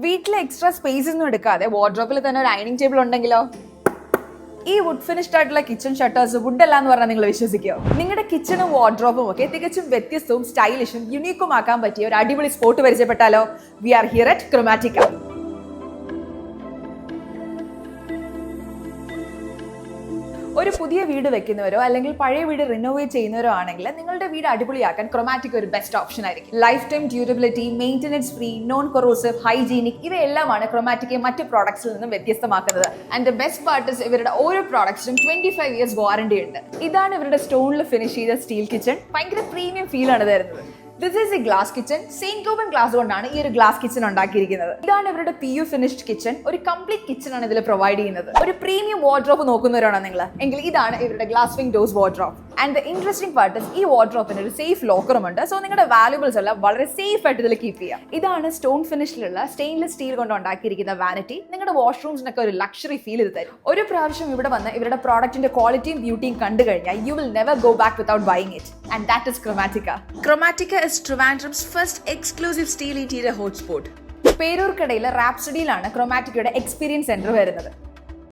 വീട്ടിലെ extra space ഒന്നും എടുക്കാതെ വാർഡ്രോബിൽ തന്നെ ഒരു ഡൈനിങ് ടേബിൾ ഉണ്ടെങ്കിലോ? ഈ വുഡ് ഫിനിഷ്ഡ് ആയിട്ടുള്ള കിച്ചൺ ഷട്ടേഴ്സ് വുഡ് അല്ല എന്ന് പറഞ്ഞാൽ നിങ്ങൾ വിശ്വസിക്കുമോ? നിങ്ങളുടെ കിച്ചണും വാർഡ്രോബും ഒക്കെ തികച്ചും വ്യത്യസ്തവും സ്റ്റൈലിഷും യുണീക്കും ആക്കാൻ പറ്റിയ ഒരു അടിപൊളി സ്പോട്ട് പരിചയപ്പെട്ടാലോ? We are here at Chromatica. ഒരു പുതിയ വീട് വെക്കുന്നവരോ അല്ലെങ്കിൽ പഴയ വീട് റിനോവേറ്റ് ചെയ്യുന്നവരോ ആണെങ്കിൽ നിങ്ങളുടെ വീട് അടിപൊളിയാക്കാൻ ക്രോമാറ്റിക് ഒരു ബെസ്റ്റ് ഓപ്ഷൻ ആയിരിക്കും. Lifetime durability, maintenance free, non corrosive, hygienic ഇവയെല്ലാമാണ് ക്രോമാറ്റിക്കെ മറ്റ് പ്രോഡക്ട്സിൽ നിന്നും വ്യത്യസ്തമാക്കുന്നത്. And the best part is ഇവരുടെ ഓരോ പ്രോഡക്ട്സിനും 25 years വാറണ്ടി ഉണ്ട്. ഇതാണ് ഇവരുടെ സ്റ്റോണിൽ ഫിനിഷ് ചെയ്ത സ്റ്റീൽ കിച്ചൺ. ഭയങ്കര പ്രീമിയം ഫീൽ ആണ് തരുന്നത്. This is a glass kitchen. Saint Gobain glass കൊണ്ടാണ് ഈ ഒരു ഗ്ലാസ് കിച്ചൺ ഉണ്ടാക്കിയിരിക്കുന്നത്. ഇതാണ് ഇവരുടെ PU ഫിനിഷ്ഡ് കിച്ചൺ. ഒരു കംപ്ലീറ്റ് കിച്ചൺ ആണ് ഇതിൽ പ്രൊവൈഡ് ചെയ്യുന്നത്. ഒരു പ്രീമിയം വാർഡ്രോബ് നോക്കുന്നവരാണോ നിങ്ങൾ എങ്കിൽ ഇതാണ് ഇവരുടെ glass wing dose wardrobe. And the interesting part is ഈ വാർഡ്രോബിന് ഒരു സേഫ് ലോക്കറും ഉണ്ട്. സോ നിങ്ങളുടെ വാല്യൂബിൾസ് എല്ലാം വളരെ സേഫ് ആയിട്ട് ഇതിൽ കീപ്പ് ചെയ്യാം. ഇതാണ് സ്റ്റോൺ ഫിനിഷിലുള്ള സ്റ്റെയിൻലെസ് സ്റ്റീൽ കൊണ്ട് ഉണ്ടാക്കിയിരിക്കുന്ന വാനിറ്റി. നിങ്ങളുടെ വാഷ്റൂംസിനൊക്കെ ഒരു ലക്ഷറി ഫീൽ ഇത് തരും. ഒരു പ്രാവശ്യം ഇവിടെ വന്ന് ഇവരുടെ പ്രോഡക്റ്റിന്റെ ക്വാളിറ്റിയും ബ്യൂട്ടിയും കണ്ടു കഴിഞ്ഞാൽ you will never go back without buying it. And that is Chromatica. Chromatica is Trivandrum's first exclusive steel interior hotspot. പേരൂർക്കടയിലെ റാപ്സഡിയിലാണ് ക്രോമാറ്റിക്കയുടെ എക്സ്പീരിയൻസ് സെന്റർ വരുന്നത്.